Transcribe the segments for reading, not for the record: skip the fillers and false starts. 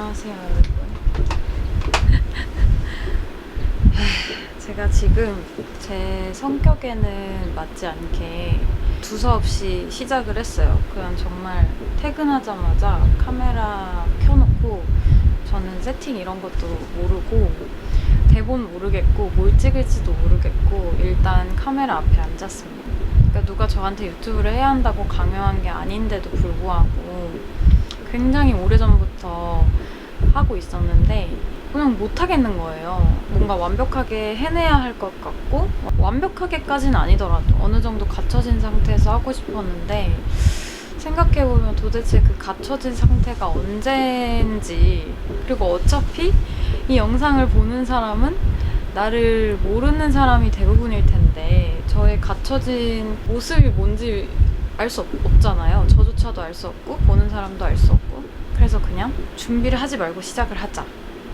안녕하세요, 여러분. 제가 지금 제 성격에는 맞지 않게 두서없이 시작을 했어요. 그냥 정말 퇴근하자마자 카메라 켜놓고, 저는 세팅 이런 것도 모르고 대본 모르겠고 뭘 찍을지도 모르겠고 일단 카메라 앞에 앉았습니다. 그러니까 누가 저한테 유튜브를 해야 한다고 강요한 게 아닌데도 불구하고 굉장히 오래전부터 하고 있었는데 그냥 못하겠는 거예요. 뭔가 완벽하게 해내야 할 것 같고, 완벽하게까지는 아니더라도 어느 정도 갖춰진 상태에서 하고 싶었는데, 생각해보면 도대체 그 갖춰진 상태가 언제인지, 그리고 어차피 이 영상을 보는 사람은 나를 모르는 사람이 대부분일 텐데 저의 갖춰진 모습이 뭔지 알 수 없잖아요. 저조차도 알 수 없고 보는 사람도 알 수 없고. 그래서 그냥 준비를 하지 말고 시작을 하자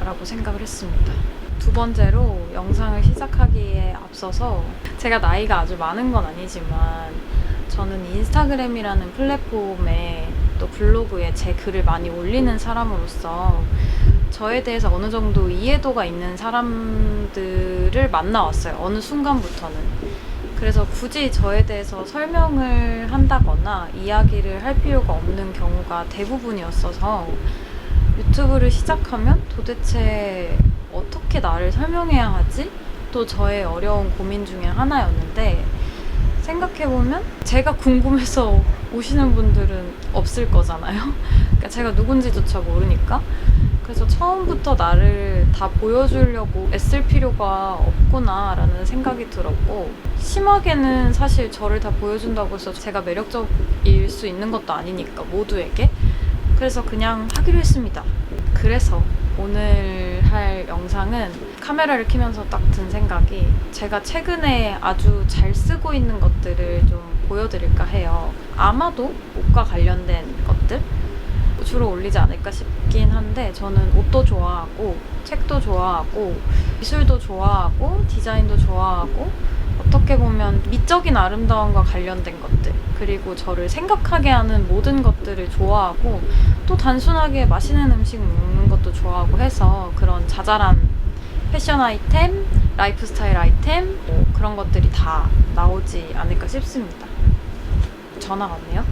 라고 생각을 했습니다. 두 번째로 영상을 시작하기에 앞서서, 제가 나이가 아주 많은 건 아니지만 저는 인스타그램이라는 플랫폼에 또 블로그에 제 글을 많이 올리는 사람으로서 저에 대해서 어느 정도 이해도가 있는 사람들을 만나왔어요. 어느 순간부터는. 그래서 굳이 저에 대해서 설명을 한다거나 이야기를 할 필요가 없는 경우가 대부분이었어서 유튜브를 시작하면 도대체 어떻게 나를 설명해야 하지? 또 저의 어려운 고민 중에 하나였는데, 생각해보면 제가 궁금해서 오시는 분들은 없을 거잖아요. 그러니까 제가 누군지조차 모르니까. 그래서 처음부터 나를 다 보여주려고 애쓸 필요가 없구나라는 생각이 들었고, 심하게는 사실 저를 다 보여준다고 해서 제가 매력적일 수 있는 것도 아니니까, 모두에게. 그래서 그냥 하기로 했습니다. 그래서 오늘 할 영상은 카메라를 켜면서 딱 든 생각이, 제가 최근에 아주 잘 쓰고 있는 것들을 좀 보여드릴까 해요. 아마도 옷과 관련된 것들 주로 올리지 않을까 싶긴 한데, 저는 옷도 좋아하고 책도 좋아하고 미술도 좋아하고 디자인도 좋아하고, 어떻게 보면 미적인 아름다움과 관련된 것들, 그리고 저를 생각하게 하는 모든 것들을 좋아하고, 또 단순하게 맛있는 음식 먹는 것도 좋아하고 해서 그런 자잘한 패션 아이템, 라이프 스타일 아이템, 뭐 그런 것들이 다 나오지 않을까 싶습니다. 전화가 왔네요.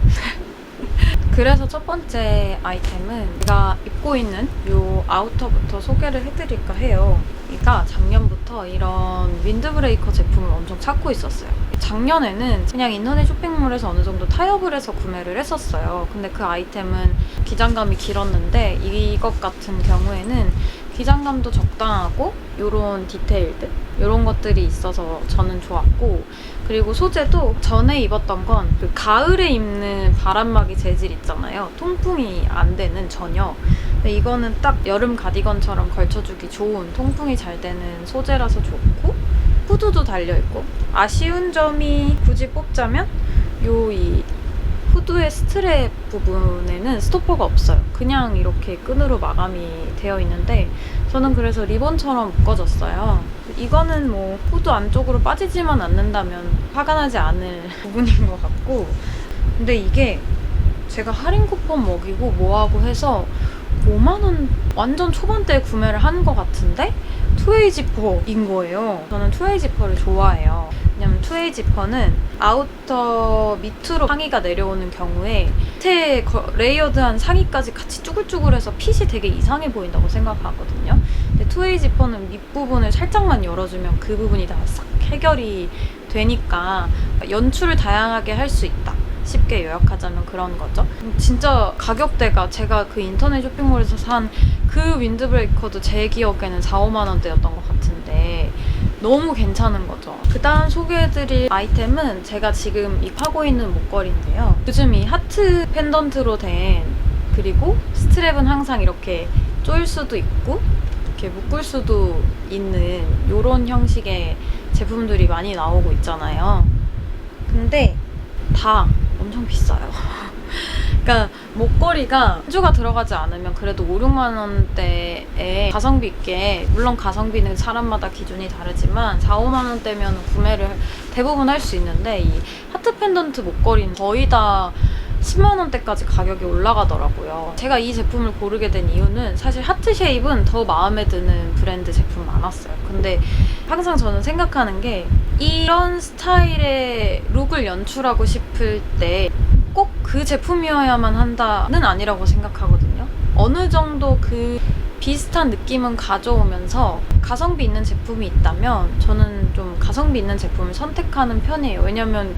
그래서 첫 번째 아이템은 제가 입고 있는 이 아우터부터 소개를 해드릴까 해요. 제가 작년부터 이런 윈드브레이커 제품을 엄청 찾고 있었어요. 작년에는 그냥 인터넷 쇼핑몰에서 어느 정도 타협을 해서 구매를 했었어요. 근데 그 아이템은 기장감이 길었는데, 이것 같은 경우에는 기장감도 적당하고 요런 디테일들, 요런 것들이 있어서 저는 좋았고, 그리고 소재도 전에 입었던 건 그 가을에 입는 바람막이 재질 있잖아요. 통풍이 안 되는, 전혀. 근데 이거는 딱 여름 가디건처럼 걸쳐주기 좋은, 통풍이 잘 되는 소재라서 좋고, 후드도 달려있고, 아쉬운 점이 굳이 뽑자면 이 후드의 스트랩 부분에는 스토퍼가 없어요. 그냥 이렇게 끈으로 마감이 되어 있는데, 저는 그래서 리본처럼 묶어졌어요. 이거는 뭐 후드 안쪽으로 빠지지만 않는다면 화가 나지 않을 부분인 것 같고, 근데 이게 제가 할인 쿠폰 먹이고 뭐하고 해서 5만원 완전 초반대에 구매를 한 것 같은데 투웨이 지퍼인 거예요. 저는 투웨이 지퍼를 좋아해요. 왜냐면 투웨이 지퍼는 아우터 밑으로 상의가 내려오는 경우에 밑에 레이어드한 상의까지 같이 쭈글쭈글해서 핏이 되게 이상해 보인다고 생각하거든요. 근데 투웨이 지퍼는 밑부분을 살짝만 열어주면 그 부분이 다 싹 해결이 되니까 연출을 다양하게 할 수 있다. 쉽게 요약하자면 그런 거죠. 진짜 가격대가, 제가 그 인터넷 쇼핑몰에서 산 그 윈드브레이커도 제 기억에는 4, 5만 원대였던 것 같은데 너무 괜찮은 거죠. 그 다음 소개해드릴 아이템은 제가 지금 입하고 있는 목걸이인데요. 요즘 이 하트 펜던트로 된, 그리고 스트랩은 항상 이렇게 조일 수도 있고 이렇게 묶을 수도 있는 이런 형식의 제품들이 많이 나오고 있잖아요. 근데 다 엄청 비싸요. 그러니까 목걸이가 한주가 들어가지 않으면 그래도 5, 6만 원대에 가성비 있게, 물론 가성비는 사람마다 기준이 다르지만 4, 5만 원대면 구매를 대부분 할 수 있는데, 이 하트 펜던트 목걸이는 거의 다 10만 원대까지 가격이 올라가더라고요. 제가 이 제품을 고르게 된 이유는 사실 하트쉐입은 더 마음에 드는 브랜드 제품 많았어요. 근데 항상 저는 생각하는 게 이런 스타일의 룩을 연출하고 싶을 때 꼭 그 제품이어야만 한다는 아니라고 생각하거든요. 어느 정도 그 비슷한 느낌은 가져오면서 가성비 있는 제품이 있다면 저는 좀 가성비 있는 제품을 선택하는 편이에요. 왜냐면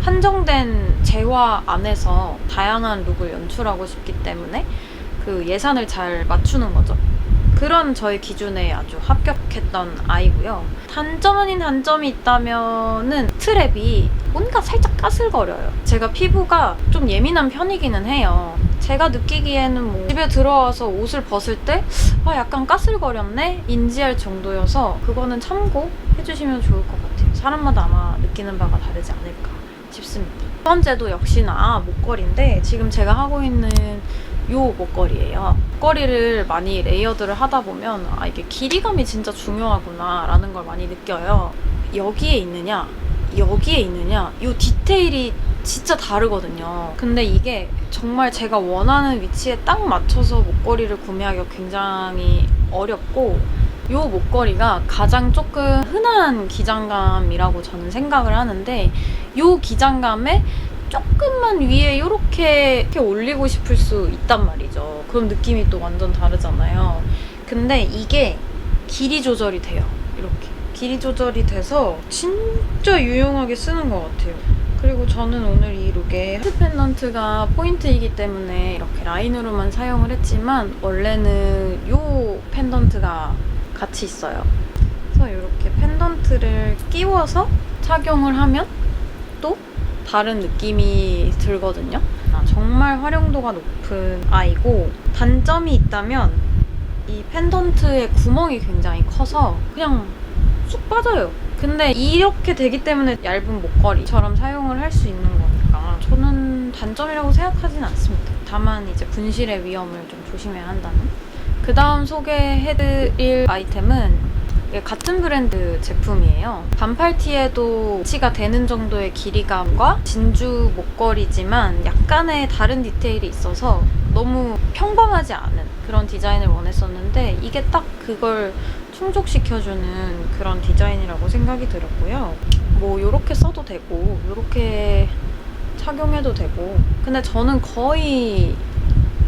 한정된 재화 안에서 다양한 룩을 연출하고 싶기 때문에 그 예산을 잘 맞추는 거죠. 그런 저의 기준에 아주 합격했던 아이고요. 단점 아닌 단점이 있다면은 트랩이 뭔가 살짝 까슬거려요. 제가 피부가 좀 예민한 편이기는 해요. 제가 느끼기에는 뭐 집에 들어와서 옷을 벗을 때 약간 까슬거렸네? 인지할 정도여서 그거는 참고해주시면 좋을 것 같아요. 사람마다 아마 느끼는 바가 다르지 않을까 싶습니다. 두 번째도 역시나 목걸이인데 지금 제가 하고 있는 요 목걸이에요. 목걸이를 많이 레이어드를 하다 보면 이게 길이감이 진짜 중요하구나 라는 걸 많이 느껴요. 여기에 있느냐 여기에 있느냐 요 디테일이 진짜 다르거든요. 근데 이게 정말 제가 원하는 위치에 딱 맞춰서 목걸이를 구매하기가 굉장히 어렵고 요 목걸이가 가장 조금 흔한 기장감이라고 저는 생각을 하는데 요 기장감에 조금만 위에 이렇게 올리고 싶을 수 있단 말이죠. 그럼 느낌이 또 완전 다르잖아요. 근데 이게 길이 조절이 돼요. 이렇게 길이 조절이 돼서 진짜 유용하게 쓰는 것 같아요. 그리고 저는 오늘 이 룩에 하트 펜던트가 포인트이기 때문에 이렇게 라인으로만 사용을 했지만 원래는 이 펜던트가 같이 있어요. 그래서 이렇게 펜던트를 끼워서 착용을 하면 또 다른 느낌이 들거든요. 정말 활용도가 높은 아이고 단점이 있다면 이 펜던트의 구멍이 굉장히 커서 그냥 쑥 빠져요. 근데 이렇게 되기 때문에 얇은 목걸이처럼 사용을 할 수 있는 거니까 저는 단점이라고 생각하진 않습니다. 다만 이제 분실의 위험을 좀 조심해야 한다는. 그 다음 소개해드릴 아이템은 같은 브랜드 제품이에요. 반팔티에도 매치가 되는 정도의 길이감과 진주 목걸이지만 약간의 다른 디테일이 있어서 너무 평범하지 않은 그런 디자인을 원했었는데 이게 딱 그걸 충족시켜주는 그런 디자인이라고 생각이 들었고요. 뭐 이렇게 써도 되고 이렇게 착용해도 되고 근데 저는 거의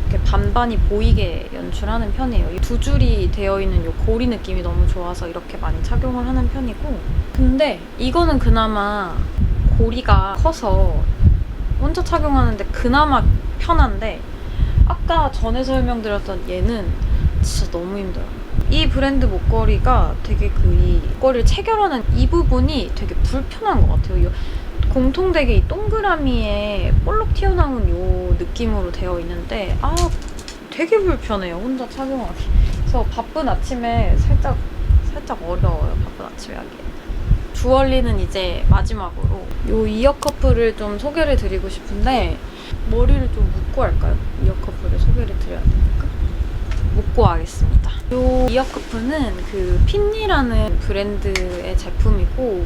이렇게 반반이 보이게 연출하는 편이에요. 이 두 줄이 되어 있는 이 고리 느낌이 너무 좋아서 이렇게 많이 착용을 하는 편이고 근데 이거는 그나마 고리가 커서 혼자 착용하는데 그나마 편한데 아까 전에 설명드렸던 얘는 진짜 너무 힘들어요. 이 브랜드 목걸이가 되게 이 목걸이를 체결하는 이 부분이 되게 불편한 것 같아요. 공통되게 이 동그라미에 볼록 튀어나온 이 느낌으로 되어 있는데 되게 불편해요. 혼자 착용하기. 그래서 바쁜 아침에 살짝 어려워요. 바쁜 아침에 하기에. 주얼리는 이제 마지막으로 이 이어 커플을 좀 소개를 드리고 싶은데 머리를 좀 묶고 할까요? 이어 커플을 소개를 드려야 되니까 묶고 하겠습니다. 이 이어 커플은 그 핀니라는 브랜드의 제품이고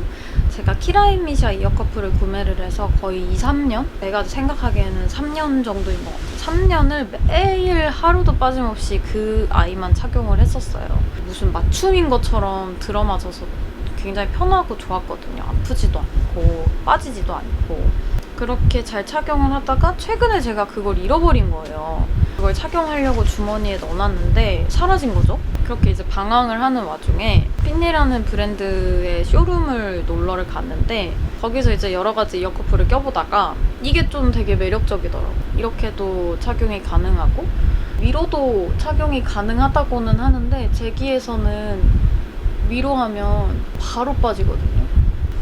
제가 키라인미샤 이어 커플을 구매를 해서 거의 2-3년? 내가 생각하기에는 3년 정도인 것 같아요. 3년을 매일 하루도 빠짐없이 그 아이만 착용을 했었어요. 무슨 맞춤인 것처럼 들어맞아서 굉장히 편하고 좋았거든요. 아프지도 않고 빠지지도 않고 그렇게 잘 착용을 하다가 최근에 제가 그걸 잃어버린 거예요. 그걸 착용하려고 주머니에 넣어놨는데 사라진 거죠. 그렇게 이제 방황을 하는 와중에 핀니라는 브랜드의 쇼룸을 놀러를 갔는데 거기서 이제 여러 가지 이어커플을 껴보다가 이게 좀 되게 매력적이더라고요. 이렇게도 착용이 가능하고 위로도 착용이 가능하다고는 하는데 제 귀에서는 위로 하면 바로 빠지거든요.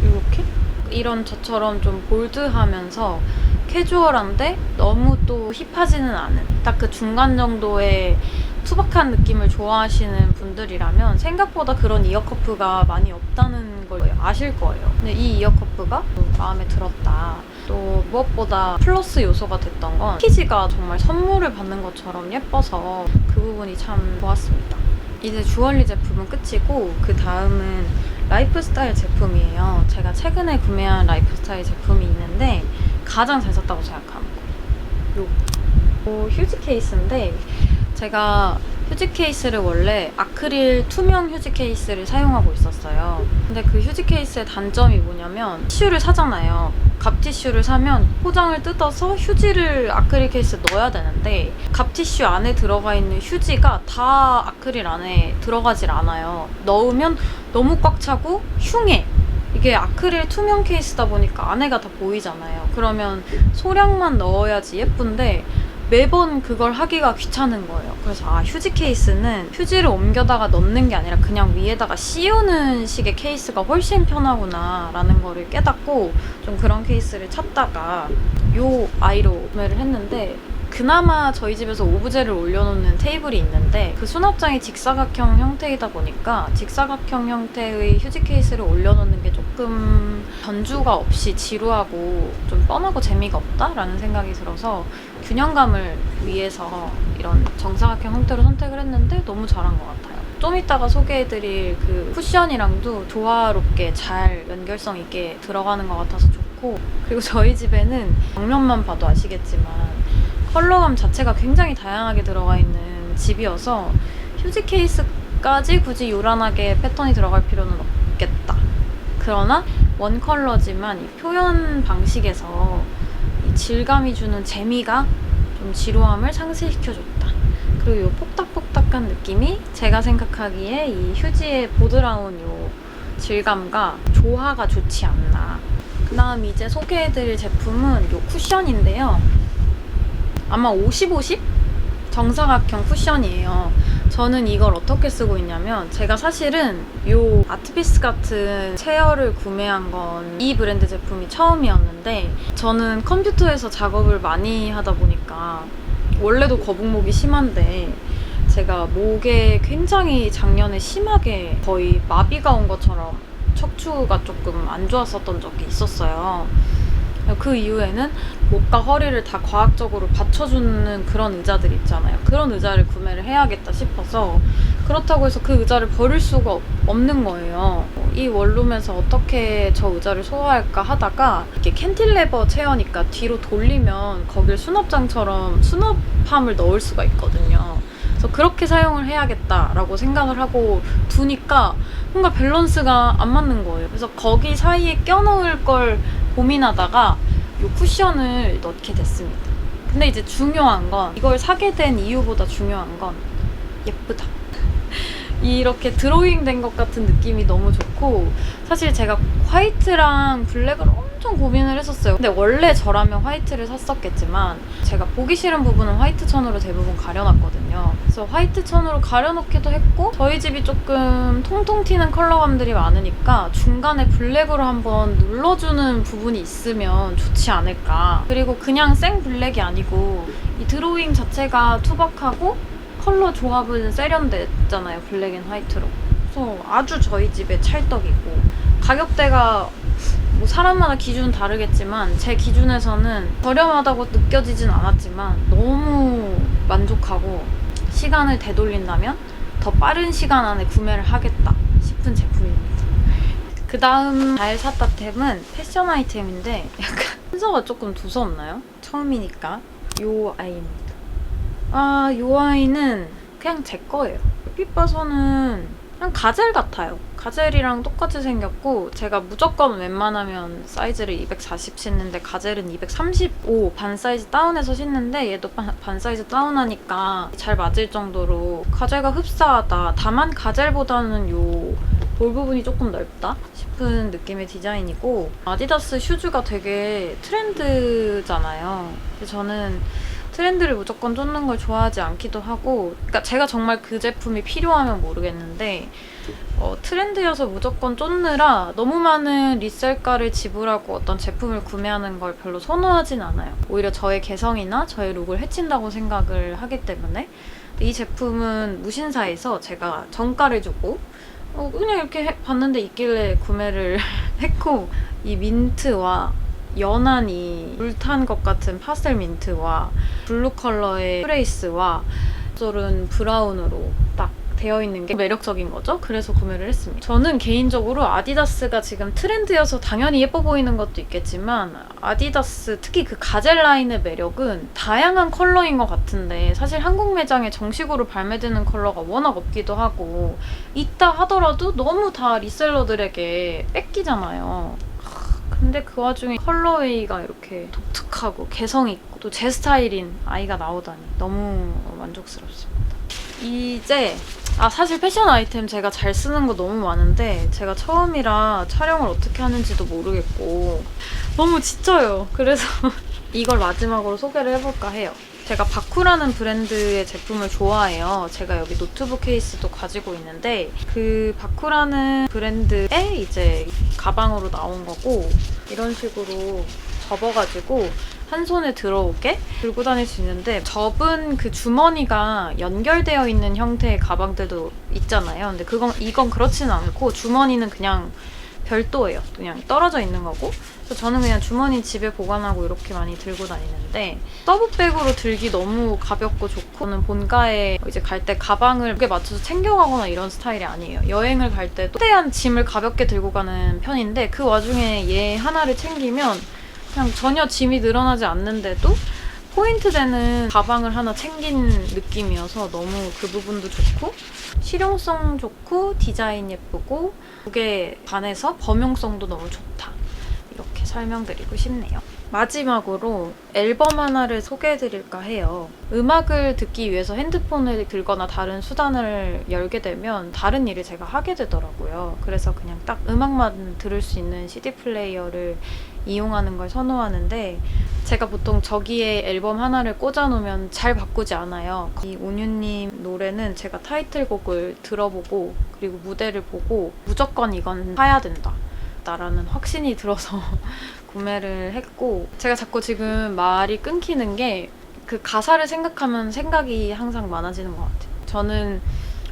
이렇게? 이런 저처럼 좀 볼드하면서 캐주얼한데 너무 또 힙하지는 않은 딱 그 중간 정도의 투박한 느낌을 좋아하시는 분들이라면 생각보다 그런 이어커프가 많이 없다는 걸 아실 거예요. 근데 이 이어커프가 마음에 들었다. 또 무엇보다 플러스 요소가 됐던 건 패키지가 정말 선물을 받는 것처럼 예뻐서 그 부분이 참 좋았습니다. 이제 주얼리 제품은 끝이고 그 다음은 라이프스타일 제품이에요. 제가 최근에 구매한 라이프스타일 제품이 있는데 가장 잘 샀다고 생각하는 거. 휴지 케이스인데 제가 휴지 케이스를 원래 아크릴 투명 휴지 케이스를 사용하고 있었어요. 근데 그 휴지 케이스의 단점이 뭐냐면 티슈를 사잖아요. 갑티슈를 사면 포장을 뜯어서 휴지를 아크릴 케이스에 넣어야 되는데 갑티슈 안에 들어가 있는 휴지가 다 아크릴 안에 들어가질 않아요. 넣으면 너무 꽉 차고 흉해. 이게 아크릴 투명 케이스다 보니까 안에가 다 보이잖아요. 그러면 소량만 넣어야지 예쁜데 매번 그걸 하기가 귀찮은 거예요. 그래서 휴지 케이스는 휴지를 옮겨다가 넣는 게 아니라 그냥 위에다가 씌우는 식의 케이스가 훨씬 편하구나 라는 거를 깨닫고 좀 그런 케이스를 찾다가 요 아이로 구매를 했는데 그나마 저희 집에서 오브제를 올려놓는 테이블이 있는데 그 수납장이 직사각형 형태이다 보니까 직사각형 형태의 휴지 케이스를 올려놓는 게 조금 변주가 없이 지루하고 좀 뻔하고 재미가 없다라는 생각이 들어서 균형감을 위해서 이런 정사각형 형태로 선택을 했는데 너무 잘한 것 같아요. 좀 이따가 소개해드릴 그 쿠션이랑도 조화롭게 잘 연결성 있게 들어가는 것 같아서 좋고, 그리고 저희 집에는 정면만 봐도 아시겠지만 컬러감 자체가 굉장히 다양하게 들어가 있는 집이어서 휴지 케이스까지 굳이 요란하게 패턴이 들어갈 필요는 없겠다. 그러나 원 컬러지만 이 표현 방식에서 이 질감이 주는 재미가 좀 지루함을 상쇄시켜줬다. 그리고 이 폭닥폭닥한 느낌이 제가 생각하기에 이 휴지의 보드라운 요 질감과 조화가 좋지 않나. 그 다음 이제 소개해드릴 제품은 요 쿠션인데요. 아마 50-50? 정사각형 쿠션이에요. 저는 이걸 어떻게 쓰고 있냐면 제가 사실은 요 아트피스 같은 체어를 구매한 건 이 브랜드 제품이 처음이었는데 저는 컴퓨터에서 작업을 많이 하다 보니까 원래도 거북목이 심한데 제가 목에 굉장히 작년에 심하게 거의 마비가 온 것처럼 척추가 조금 안 좋았었던 적이 있었어요. 그 이후에는 목과 허리를 다 과학적으로 받쳐주는 그런 의자들 있잖아요. 그런 의자를 구매를 해야겠다 싶어서 그렇다고 해서 그 의자를 버릴 수가 없는 거예요. 이 원룸에서 어떻게 저 의자를 소화할까 하다가 이게 캔틸레버 체어니까 뒤로 돌리면 거길 수납장처럼 수납함을 넣을 수가 있거든요. 그래서 그렇게 사용을 해야겠다라고 생각을 하고 두니까 뭔가 밸런스가 안 맞는 거예요. 그래서 거기 사이에 껴넣을 걸 고민하다가 이 쿠션을 넣게 됐습니다. 근데 이제 중요한 건 이걸 사게 된 이유보다 중요한 건 예쁘다. 이렇게 드로잉 된 것 같은 느낌이 너무 좋고, 사실 제가 화이트랑 블랙을 엄청 고민을 했었어요. 근데 원래 저라면 화이트를 샀었겠지만 제가 보기 싫은 부분은 화이트 천으로 대부분 가려놨거든요. 그래서 화이트 천으로 가려놓기도 했고 저희 집이 조금 통통 튀는 컬러감들이 많으니까 중간에 블랙으로 한번 눌러주는 부분이 있으면 좋지 않을까. 그리고 그냥 생 블랙이 아니고 이 드로잉 자체가 투박하고 컬러 조합은 세련됐잖아요. 블랙 앤 화이트로. 그래서 아주 저희 집의 찰떡이고, 가격대가 뭐 사람마다 기준은 다르겠지만 제 기준에서는 저렴하다고 느껴지진 않았지만 너무 만족하고, 시간을 되돌린다면 더 빠른 시간 안에 구매를 하겠다 싶은 제품입니다. 그 다음 잘 샀다 템은 패션 아이템인데 약간 순서가 조금 두서없나요? 처음이니까. 요 아이입니다. 요 아이는 그냥 제 거예요. 햇빛 봐서는 그냥 가젤 같아요. 가젤이랑 똑같이 생겼고 제가 무조건 웬만하면 사이즈를 240 신는데 가젤은 235 반 사이즈 다운해서 신는데 얘도 반 사이즈 다운하니까 잘 맞을 정도로 가젤과 흡사하다. 다만 가젤보다는 요 볼 부분이 조금 넓다 싶은 느낌의 디자인이고, 아디다스 슈즈가 되게 트렌드잖아요. 근데 저는 트렌드를 무조건 쫓는 걸 좋아하지 않기도 하고, 그러니까 제가 정말 그 제품이 필요하면 모르겠는데 트렌드여서 무조건 쫓느라 너무 많은 리셀가를 지불하고 어떤 제품을 구매하는 걸 별로 선호하진 않아요. 오히려 저의 개성이나 저의 룩을 해친다고 생각을 하기 때문에. 이 제품은 무신사에서 제가 정가를 주고 그냥 이렇게 봤는데 있길래 구매를 했고, 이 민트와 연한 이 물탄 것 같은 파스텔 민트와 블루 컬러의 프레이스와 쫄은 브라운으로 딱 되어 있는 게 매력적인 거죠. 그래서 구매를 했습니다. 저는 개인적으로 아디다스가 지금 트렌드여서 당연히 예뻐 보이는 것도 있겠지만 아디다스 특히 그 가젤 라인의 매력은 다양한 컬러인 것 같은데 사실 한국 매장에 정식으로 발매되는 컬러가 워낙 없기도 하고 있다 하더라도 너무 다 리셀러들에게 뺏기잖아요. 근데 그 와중에 컬러웨이가 이렇게 독특하고 개성 있고 또 제 스타일인 아이가 나오다니 너무 만족스럽습니다. 이제 사실 패션 아이템 제가 잘 쓰는 거 너무 많은데 제가 처음이라 촬영을 어떻게 하는지도 모르겠고 너무 지쳐요. 그래서 이걸 마지막으로 소개를 해볼까 해요. 제가 바쿠라는 브랜드의 제품을 좋아해요. 제가 여기 노트북 케이스도 가지고 있는데 그 바쿠라는 브랜드의 이제 가방으로 나온 거고 이런 식으로 접어가지고 한 손에 들어오게 들고 다닐 수 있는데 접은 그 주머니가 연결되어 있는 형태의 가방들도 있잖아요. 근데 이건 그렇지는 않고 주머니는 그냥 별도예요. 그냥 떨어져 있는 거고. 그래서 저는 그냥 주머니 집에 보관하고 이렇게 많이 들고 다니는데 서브백으로 들기 너무 가볍고 좋고 저는 본가에 이제 갈 때 가방을 무게 맞춰서 챙겨가거나 이런 스타일이 아니에요. 여행을 갈 때도 최대한 짐을 가볍게 들고 가는 편인데 그 와중에 얘 하나를 챙기면 그냥 전혀 짐이 늘어나지 않는데도 포인트 되는 가방을 하나 챙긴 느낌이어서 너무 그 부분도 좋고 실용성 좋고 디자인 예쁘고 무게 반해서 범용성도 너무 좋다. 이렇게 설명드리고 싶네요. 마지막으로 앨범 하나를 소개해드릴까 해요. 음악을 듣기 위해서 핸드폰을 들거나 다른 수단을 열게 되면 다른 일을 제가 하게 되더라고요. 그래서 그냥 딱 음악만 들을 수 있는 CD 플레이어를 이용하는 걸 선호하는데 제가 보통 저기에 앨범 하나를 꽂아놓으면 잘 바꾸지 않아요. 이 온유님 노래는 제가 타이틀곡을 들어보고 그리고 무대를 보고 무조건 이건 사야 된다 라는 확신이 들어서 구매를 했고 제가 자꾸 지금 말이 끊기는 게 그 가사를 생각하면 생각이 항상 많아지는 것 같아요. 저는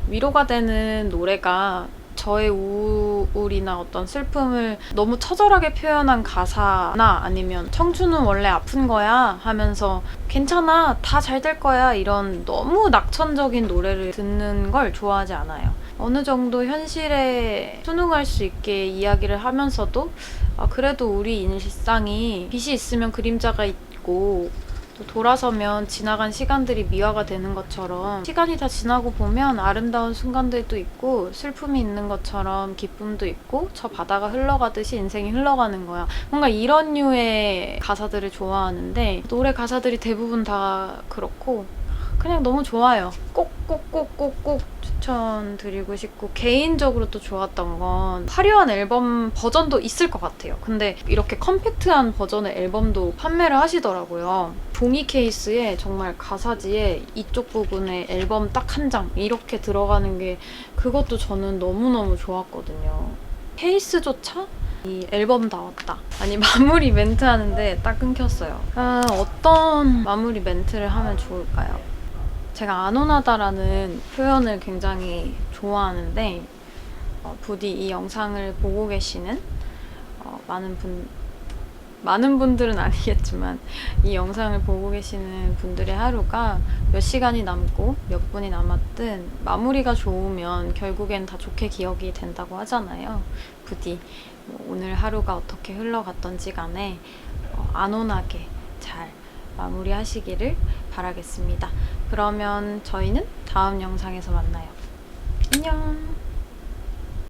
위로가 되는 노래가 저의 우울이나 어떤 슬픔을 너무 처절하게 표현한 가사나 아니면 청춘은 원래 아픈 거야 하면서 괜찮아 다 잘 될 거야 이런 너무 낙천적인 노래를 듣는 걸 좋아하지 않아요. 어느 정도 현실에 순응할 수 있게 이야기를 하면서도 그래도 우리 일상이 빛이 있으면 그림자가 있고 또 돌아서면 지나간 시간들이 미화가 되는 것처럼 시간이 다 지나고 보면 아름다운 순간들도 있고 슬픔이 있는 것처럼 기쁨도 있고 저 바다가 흘러가듯이 인생이 흘러가는 거야. 뭔가 이런 류의 가사들을 좋아하는데 노래 가사들이 대부분 다 그렇고 그냥 너무 좋아요. 꼭 추천드리고 싶고 개인적으로 또 좋았던 건 화려한 앨범 버전도 있을 것 같아요. 근데 이렇게 컴팩트한 버전의 앨범도 판매를 하시더라고요. 종이 케이스에 정말 가사지에 이쪽 부분에 앨범 딱 한 장 이렇게 들어가는 게 그것도 저는 너무너무 좋았거든요. 케이스조차 이 앨범 나왔다. 아니 마무리 멘트 하는데 딱 끊겼어요. 어떤 마무리 멘트를 하면 좋을까요? 제가 안온하다라는 표현을 굉장히 좋아하는데 부디 이 영상을 보고 계시는 많은 분들은 아니겠지만 이 영상을 보고 계시는 분들의 하루가 몇 시간이 남고 몇 분이 남았든 마무리가 좋으면 결국엔 다 좋게 기억이 된다고 하잖아요. 부디 오늘 하루가 어떻게 흘러갔던지 간에 안온하게 잘 마무리하시기를 바라겠습니다. 그러면 저희는 다음 영상에서 만나요. 안녕!